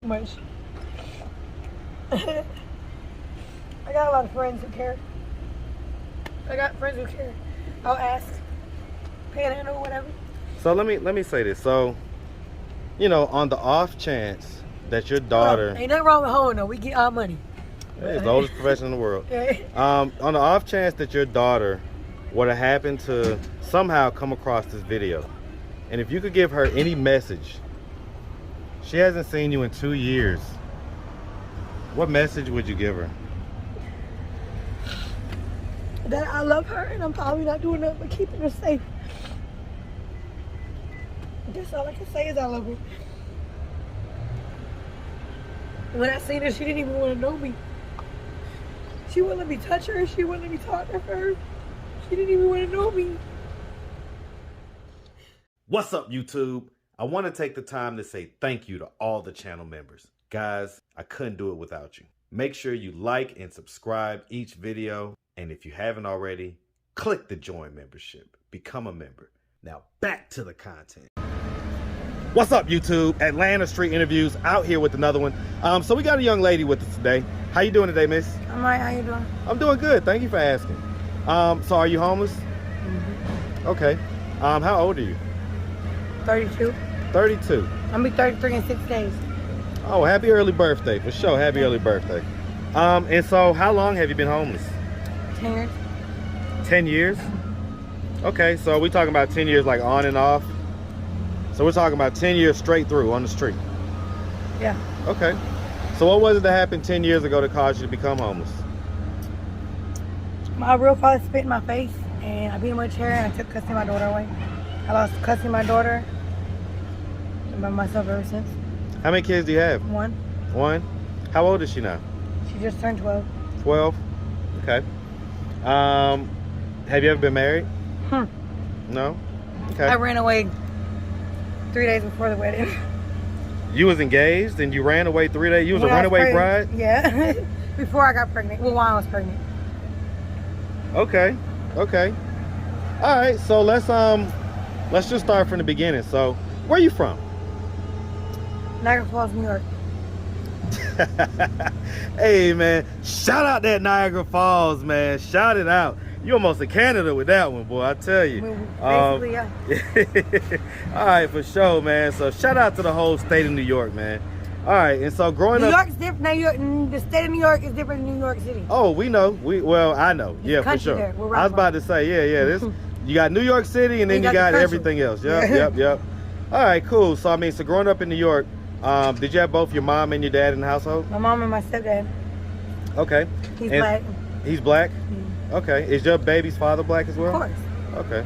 much. I got a lot of friends who care. I got friends who care. I'll ask, panhandle or whatever. So let me say this. So, you know, on the off chance that your daughter, ain't nothing wrong with hoeing though. We get our money. it's the oldest profession in the world. On the off chance that your daughter would have happened to somehow come across this video, and if you could give her any message, she hasn't seen you in 2 years. What message would you give her? That I love her and I'm probably not doing nothing but keeping her safe. That's all I can say is I love her. When I seen her, she didn't even want to know me. She wouldn't let me touch her. She wouldn't let me talk to her. She didn't even want to know me. What's up, YouTube? I want to take the time to say thank you to all the channel members. Guys, I couldn't do it without you. Make sure you like and subscribe each video. And if you haven't already, click the join membership. Become a member. Now back to the content. What's up, YouTube? Atlanta Street Interviews out here with another one. So we got a young lady with us today. How you doing today, miss? I'm right. How you doing? I'm doing good. Thank you for asking. So are you homeless? Mm-hmm. Okay. How old are you? 32. 32. I'll be 33 in 6 days. Oh, happy early birthday. For sure. Happy early birthday. And so how long have you been homeless? 10 years. 10 years? Okay, so we talking about 10 years like on and off? So we're talking about 10 years straight through on the street? Yeah. Okay. So what was it that happened 10 years ago that caused you to become homeless? My real father spit in my face and I beat him with a chair and I took custody of my daughter away. I lost custody of my daughter. I've been by myself ever since. How many kids do you have? One. One? How old is she now? She just turned 12. 12? Okay. Have you ever been married? No? Okay. I ran away 3 days before the wedding. You was engaged and you ran away 3 days? You was a runaway bride? Yeah. Before I got pregnant. Well, while I was pregnant. Okay. Okay. All right. So let's just start from the beginning. So where are you from? Niagara Falls, New York. Hey man, shout out that Niagara Falls, man. Shout it out. You almost in Canada with that one, boy, I tell you. Basically, yeah. All right, for sure, man. So shout out to the whole state of New York, man. All right, and so growing up, New York's different. New York, the state of New York is different than New York City. Oh, we know. Well, I know. Yeah, for sure. There. I was about to say, yeah. This you got New York City, and then you got everything else. Yep. All right, cool. So I mean, so growing up in New York, did you have both your mom and your dad in the household? My mom and my stepdad. Okay. He's black. He's black? Mm-hmm. Okay. Is your baby's father black as well? Of course. Okay.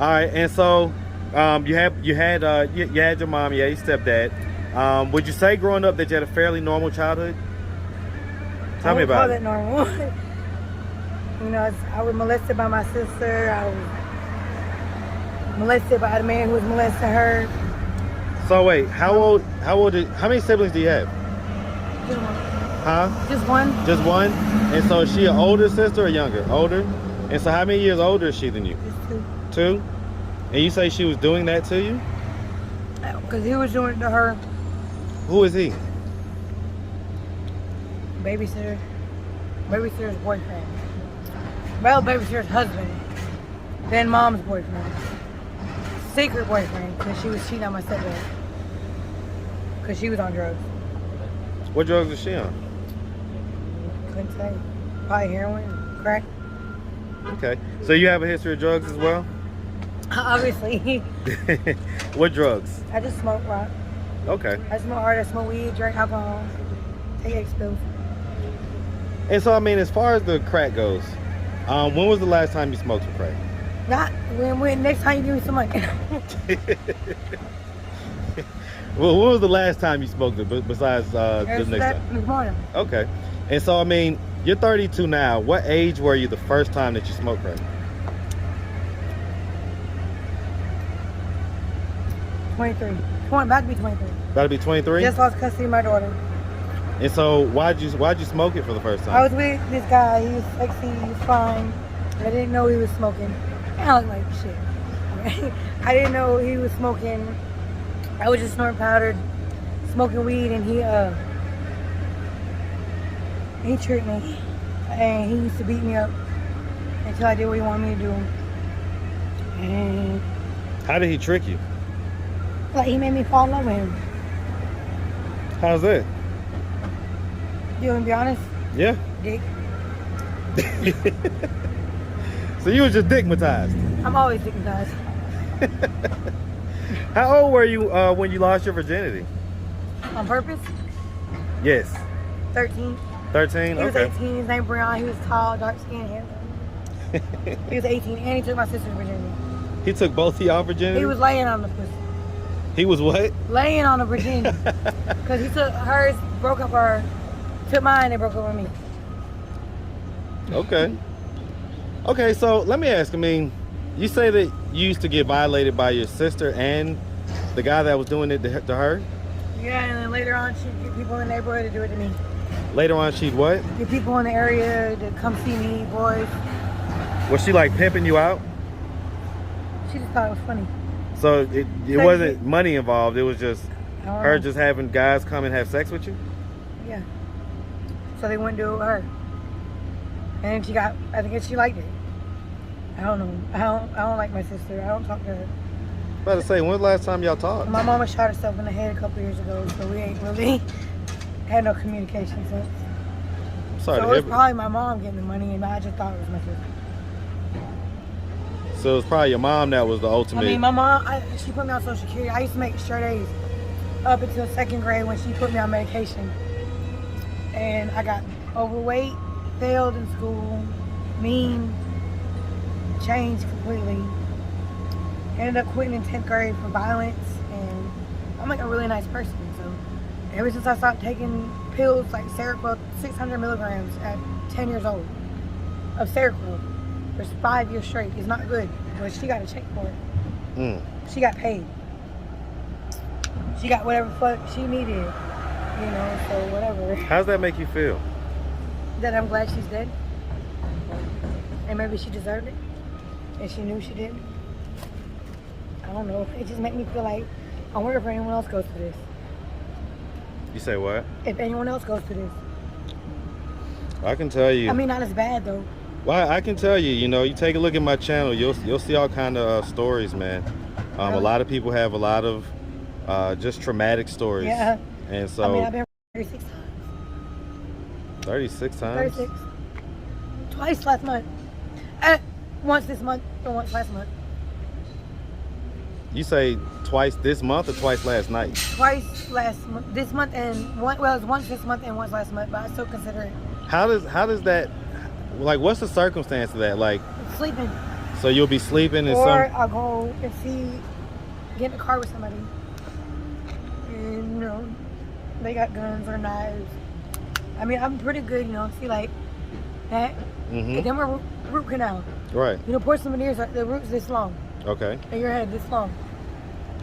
All right. And so, you had your mom, your stepdad. Would you say growing up that you had a fairly normal childhood? Tell me about it. I wouldn't call that normal. You know, I was molested by my sister. I was molested by the man who was molesting her. So wait, how many siblings do you have? Just one. Huh? Just one. Just one? And so is she an older sister or younger? Older? And so how many years older is she than you? Just two. Two? And you say she was doing that to you? Because he was doing it to her. Who is he? Babysitter. Babysitter's boyfriend. Well, babysitter's husband. Then mom's boyfriend. Secret boyfriend, because she was cheating on my stepdad. Because she was on drugs. What drugs was she on? Couldn't say. Probably heroin, crack. Okay. So you have a history of drugs as well? Obviously. What drugs? I just smoke rock. Okay. I smoke hard, I smoke weed, drink alcohol, take X pills. And so, I mean, as far as the crack goes, when was the last time you smoked some crack? Not when next time you give me some money. Well, when was the last time you smoked it besides the next time? This morning. Okay. And so, I mean, you're 32 now. What age were you the first time that you smoked crack? 23. About to be 23. About to be 23? Just lost custody of my daughter. And so, why'd you smoke it for the first time? I was with this guy. He was sexy. He was fine. I didn't know he was smoking. I look like shit. I didn't know he was smoking. I was just snorting powder, smoking weed, and he tricked me, and he used to beat me up until I did what he wanted me to do. And How did he trick you? like he made me fall in love with him. How's that? You want to be honest? Yeah. Dick. So you was just digmatized. I'm always dickmatized. How old were you when you lost your virginity? On purpose? Yes. 13. 13? He was Okay. 18. His name Brian. He was tall, dark skinned, handsome. He was 18, and he took my sister's virginity. He took both of y'all virginity? He was laying on the pussy. He was what? Laying on the virginity. Because he took hers, broke up her, took mine, and broke up with me. Okay. Okay, so let me ask, I mean, you say that you used to get violated by your sister and the guy that was doing it to her? Yeah, and then later on, she'd get people in the neighborhood to do it to me. Later on, she'd what? Get people in the area to come see me, boys. Was she like pimping you out? She just thought it was funny. So it wasn't money involved, it was just I don't her know. just having guys come and have sex with you? Yeah. So they wouldn't do it with her. And she got, I think she liked it. I don't know. I don't like my sister. I don't talk to her. About to say, when's the last time y'all talked? My mama shot herself in the head a couple years ago, so we ain't really had no communication since. I'm sorry So to it was hear. probably my mom getting the money, and I just thought it was my sister. So it was probably your mom that was the ultimate. I mean, my mom, she put me on Social Security. I used to make straight A's up until 2nd grade when she put me on medication. And I got overweight, failed in school, mean, changed completely. Ended up quitting in 10th grade for violence, and I'm like a really nice person. So ever since I stopped taking pills like Seroquel, 600 milligrams at 10 years old of Seroquel for 5 years straight, it's not good, but she got a check for it. She got paid. She got whatever fuck she needed, you know, so whatever. How's that make you feel? That I'm glad she's dead. And maybe she deserved it. And she knew she did. I don't know. It just made me feel like I wonder if anyone else goes through this. You say what? If anyone else goes through this. I can tell you. I mean, not as bad though. Well, I can tell you, you know, you take a look at my channel, you'll see all kind of stories, man. Really? A lot of people have a lot of just traumatic stories. Yeah. And so. I mean, I've been 36 times. 36 times? 36. Twice last month. Once this month and once last month. You say twice this month or twice last night? Twice last month. This month and one. Well, it's once this month and once last month, but I still consider it. How does that, like, what's the circumstance of that? Like, Sleeping. so you'll be sleeping and Or I'll go and get in a car with somebody. And, you know, they got guns or knives. I mean, I'm pretty good, you know, see, like, that. Mm-hmm. And then we're root canal. Right. You know, porcelain veneers, the root's this long. Okay. And your head this long.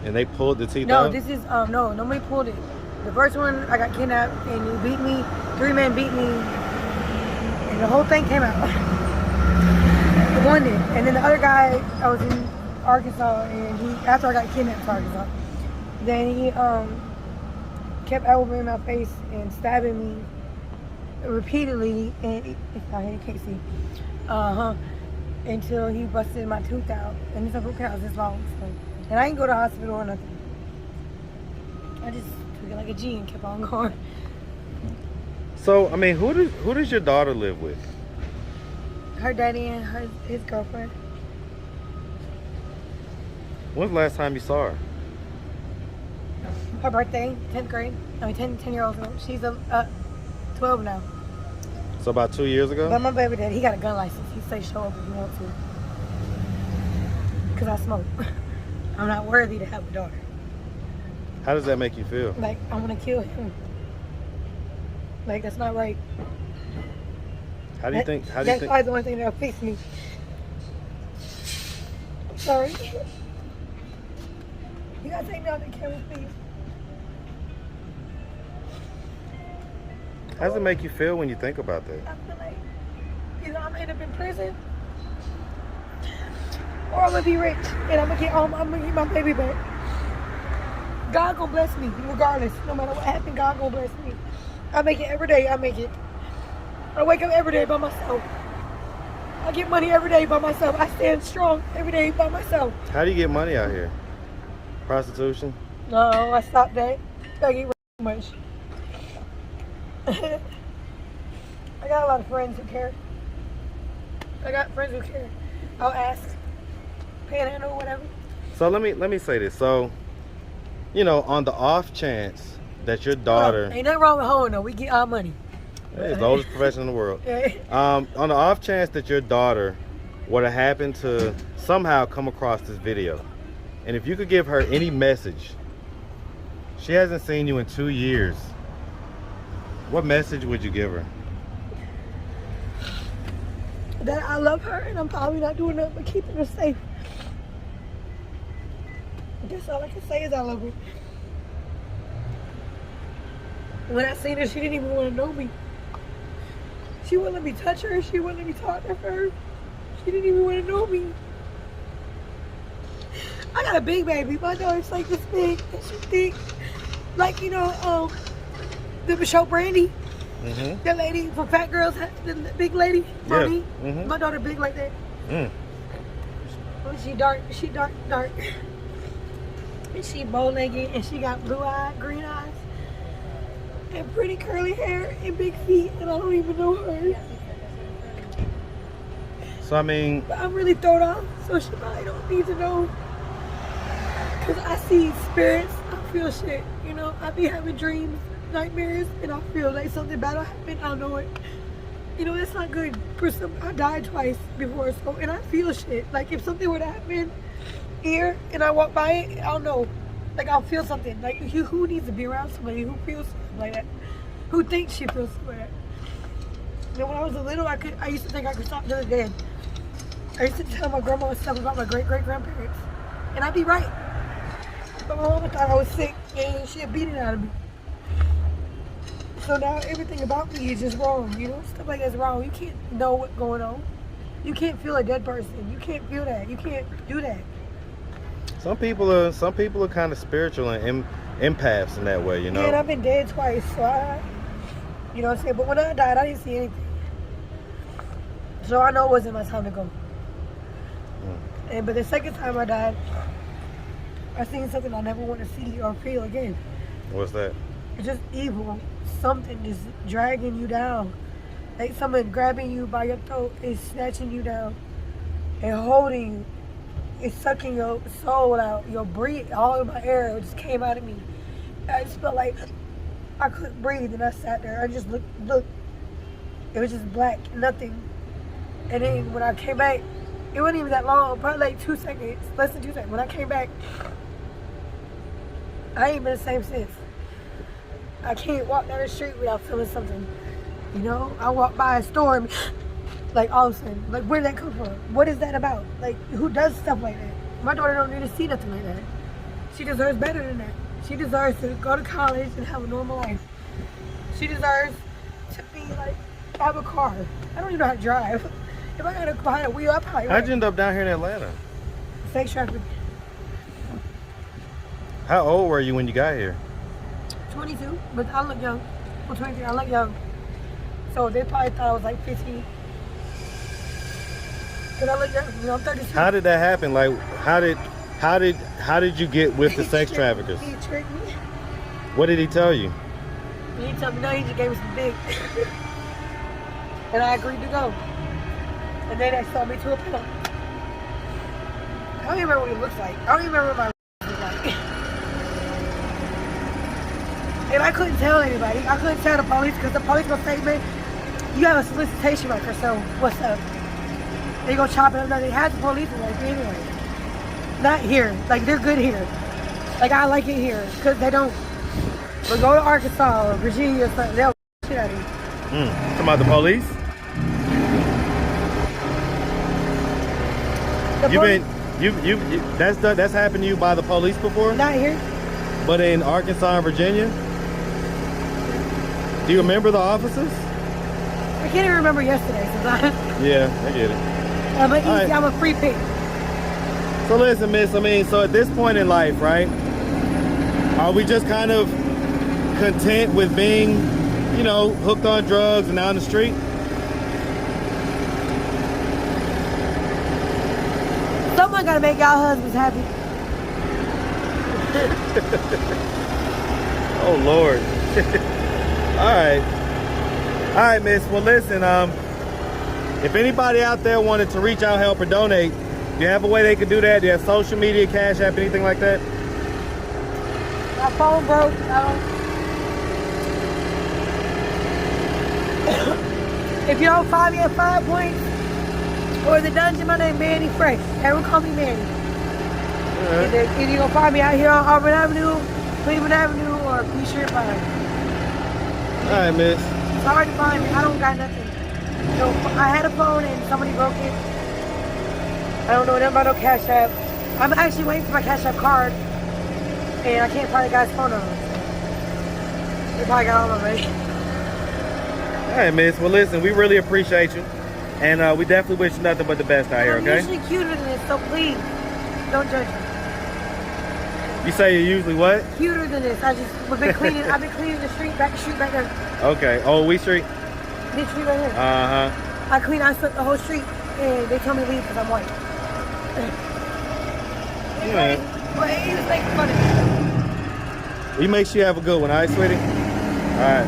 And they pulled the teeth No, out? this is, no, nobody pulled it. The first one, I got kidnapped and he beat me. 3 men beat me. And the whole thing came out. The one did. And then the other guy, I was in Arkansas, and after I got kidnapped in Arkansas, then he kept elbowing my face and stabbing me repeatedly, and you can't see, until he busted my tooth out, and this root canal was this long, so, and I didn't go to the hospital or nothing. I just took it like a G and kept on going. So, I mean, who does your daughter live with? Her daddy and his girlfriend. When's the last time you saw her? Her birthday, 10th grade. I mean, 10-year-old. She's 12 now. So about 2 years ago? But my baby daddy, he got a gun license. He say show up if you want to. Because I smoke. I'm not worthy to have a daughter. How does that make you feel? Like, I want to kill him. Like, that's not right. How do you think? That's probably the only thing that'll fix me. Sorry. You gotta take me out the camera, please. How does it make you feel when you think about that? I feel like either I'm gonna end up in prison, or I'm gonna be rich and I'm gonna get my baby back. God gonna bless me regardless. No matter what happens, God gonna bless me. I make it every day. I make it. I wake up every day by myself. I get money every day by myself. I stand strong every day by myself. How do you get money out here? Prostitution? No, I stopped that. I get too much. I got a lot of friends who care. I got friends who care. I'll ask, panhandle, whatever. So let me say this. So, you know, on the off chance that your daughter, ain't nothing wrong with hoeing though. We get our money. it's the oldest profession in the world. On the off chance that your daughter would have happened to somehow come across this video, and if you could give her any message, she hasn't seen you in 2 years. What message would you give her? That I love her and I'm probably not doing nothing but keeping her safe. That's all I can say is I love her. When I seen her, she didn't even want to know me. She wouldn't let me touch her. She wouldn't let me talk to her. She didn't even want to know me. I got a big baby. My daughter's like this big and she's thick. Like, you know, the show Brandy. Mm-hmm. That lady for fat girls, the big lady, Brandy. Yeah. Mm-hmm. My daughter big like that. Mm. She dark. And she bow-legged and she got blue-eyed, green eyes. And pretty curly hair and big feet, and I don't even know her. So I mean, But I'm really thrown off, so she probably don't need to know. Cause I see spirits, I feel shit, you know. I be having dreams, nightmares, and I feel like something bad will happen. I know it. You know, that's not good. I died twice before, so and I feel shit. Like if something were to happen here and I walk by it, I'll know. Like I'll feel something. Like who needs to be around somebody who feels something like that? Who thinks she feels something like that? You know, when I was little, I used to think I could stop to the dead. I used to tell my grandma stuff about my great-great-grandparents, and I'd be right. But my mama thought I was sick, and she'd beat it out of me. So now everything about me is just wrong, you know? Stuff like that's wrong. You can't know what's going on. You can't feel a dead person. You can't feel that. You can't do that. some people are kind of spiritual and empaths in that way, you know. Yeah, and I've been dead twice, so you know what I'm saying? But when I died, I didn't see anything. So I know it wasn't my time to go. But the second time I died, I seen something I never want to see or feel again. What's that? It's just evil. Something is dragging you down. Like someone grabbing you by your throat is snatching you down and holding you. It's sucking your soul out. Your breath, all of my air just came out of me. I just felt like I couldn't breathe, and I sat there. I just looked. It was just black, nothing. And then when I came back, it wasn't even that long, probably like 2 seconds, less than 2 seconds. When I came back, I ain't been the same since. I can't walk down the street without feeling something. You know, I walk by a store and like all of a sudden, like where did that come from? What is that about? Like who does stuff like that? My daughter don't need to see nothing like that. She deserves better than that. She deserves to go to college and have a normal life. She deserves to be like, have a car. I don't even know how to drive. If I had a wheel, I probably would. How'd you end up down here in Atlanta? Sex trafficking. How old were you when you got here? 22, but I look young. I'm 23, I look young. So they probably thought I was like 15. Cause I look young, you know, I'm 32. How did that happen? Like, how did you get with the sex traffickers? He tricked me. What did he tell you? He told me no, he just gave me some dick. And I agreed to go. And then they sold me to a pimp. I don't even remember what he looks like. I don't even remember what my looks like. And I couldn't tell anybody. I couldn't tell the police because the police gonna say, man, you have a solicitation record, so what's up? They gonna chop it up. They had the police like anyway. Not here. Like they're good here. Like I like it here because they don't. But go to Arkansas or Virginia or something. They'll shit out of you. Talking about the police? That's happened to you by the police before? Not here. But in Arkansas and Virginia? Do you remember the officers? I can't even remember yesterday sometimes. Yeah, I get it. I'm a free pick. So listen, miss, so at this point in life, right? Are we just kind of content with being, you know, hooked on drugs and out on the street? Someone gotta make y'all husbands happy. Oh Lord. All right, miss. Well, listen, if anybody out there wanted to reach out, help, or donate, do you have a way they could do that? Do you have social media, Cash App, anything like that? My phone broke. If you don't find me at 5 Points or the dungeon, my name Manny Fresh. Everyone call me Manny. If you're gonna find me out here on Auburn Avenue, Cleveland Avenue, or P-Shirt 5. All right, miss. It's hard to find me. I don't got nothing. So I had a phone and somebody broke it. I don't know nothing about no Cash App. I'm actually waiting for my Cash App card, and I can't find the guy's phone number. They probably got all of it. All right, miss. Well, listen, we really appreciate you, and we definitely wish you nothing but the best out here, okay? I'm usually cuter than this, so please, don't judge me. You say you're usually what? Cuter than this. I've been cleaning the street back there. Okay. Oh, we street? This street right here. Uh-huh. I swept the whole street, and they told me to leave because I'm white. Yeah. But he was making fun of me. We make sure you have a good one, all right, sweetie? All right.